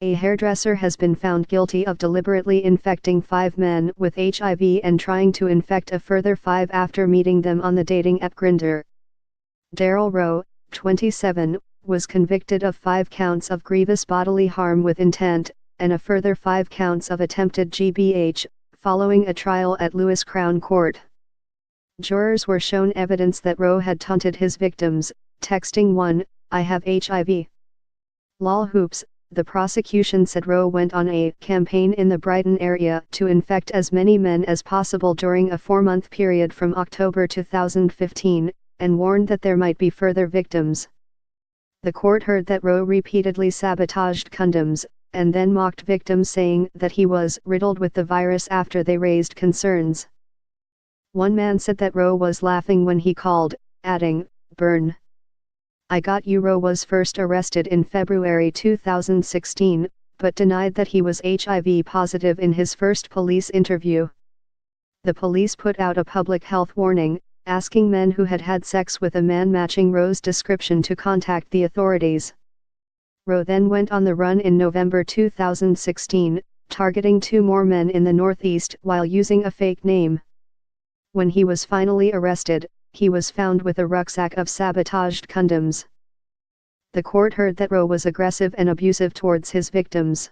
A hairdresser has been found guilty of deliberately infecting 5 men with HIV and trying to infect a further 5 after meeting them on the dating app Grindr. Daryl Rowe, 27, was convicted of 5 counts of grievous bodily harm with intent, and a further 5 counts of attempted GBH, following a trial at Lewis Crown Court. Jurors were shown evidence that Rowe had taunted his victims, texting one, "I have HIV. Lol hoops." The prosecution said Rowe went on a campaign in the Brighton area to infect as many men as possible during a 4-month period from October 2015, and warned that there might be further victims. The court heard that Rowe repeatedly sabotaged condoms, and then mocked victims, saying that he was riddled with the virus after they raised concerns. One man said that Rowe was laughing when he called, adding, "Burn. I got you." Rowe was first arrested in February 2016, but denied that he was HIV positive in his first police interview. The police put out a public health warning, asking men who had had sex with a man matching Rowe's description to contact the authorities. Rowe then went on the run in November 2016, targeting 2 more men in the Northeast while using a fake name. When he was finally arrested, he was found with a rucksack of sabotaged condoms. The court heard that Rowe was aggressive and abusive towards his victims.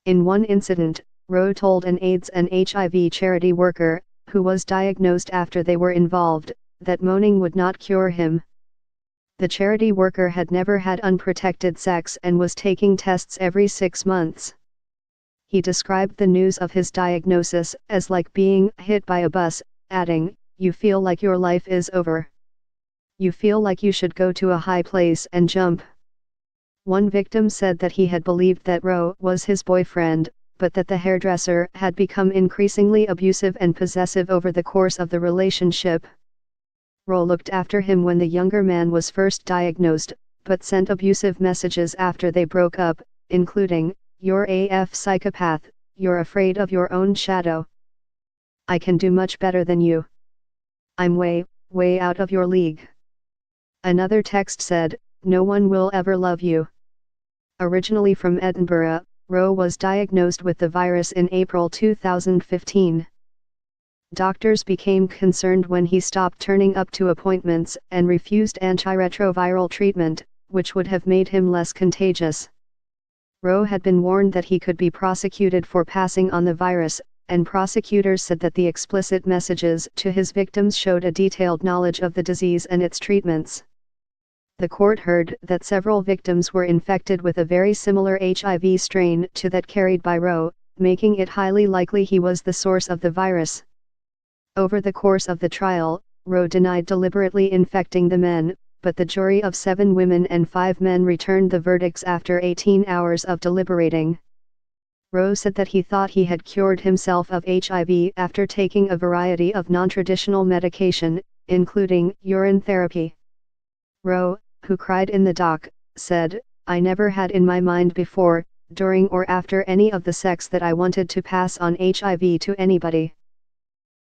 In one incident, Rowe told an AIDS and HIV charity worker, who was diagnosed after they were involved, that moaning would not cure him. The charity worker had never had unprotected sex and was taking tests every 6 months. He described the news of his diagnosis as like being hit by a bus, adding, "You feel like your life is over. You feel like you should go to a high place and jump." One victim said that he had believed that Rowe was his boyfriend, but that the hairdresser had become increasingly abusive and possessive over the course of the relationship. Rowe looked after him when the younger man was first diagnosed, but sent abusive messages after they broke up, including, "You're AF psychopath, you're afraid of your own shadow. I can do much better than you. I'm way, way out of your league." Another text said, "No one will ever love you." Originally from Edinburgh, Rowe was diagnosed with the virus in April 2015. Doctors became concerned when he stopped turning up to appointments and refused antiretroviral treatment, which would have made him less contagious. Rowe had been warned that he could be prosecuted for passing on the virus, and prosecutors said that the explicit messages to his victims showed a detailed knowledge of the disease and its treatments. The court heard that several victims were infected with a very similar HIV strain to that carried by Rowe, making it highly likely he was the source of the virus. Over the course of the trial, Rowe denied deliberately infecting the men, but the jury of 7 women and 5 men returned the verdicts after 18 hours of deliberating. Rowe said that he thought he had cured himself of HIV after taking a variety of non-traditional medication, including urine therapy. Rowe, who cried in the dock, said, "I never had in my mind before, during or after any of the sex that I wanted to pass on HIV to anybody.